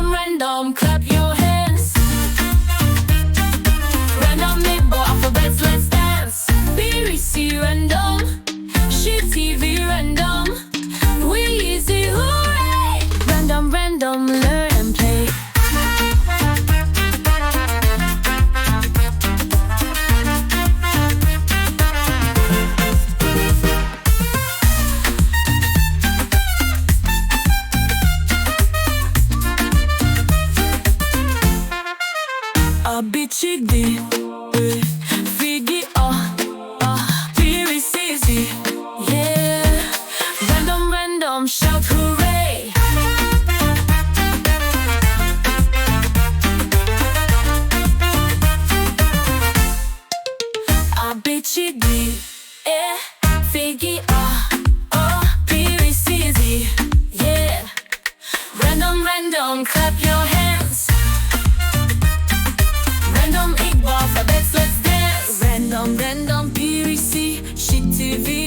Random, random, clap your hands. Random, Igbo, alphabets, let's dance. BBC random, She TV random. We easy, hooray! Random, random, learn and play. Abicidi, figi, pirisizi, yeah. Random, random, shout hooray. Abicidi, figi, pirisizi, yeah. Random, random, clap your hands. Random Igbo alphabets, let's dance. Random, random, PVC, She TV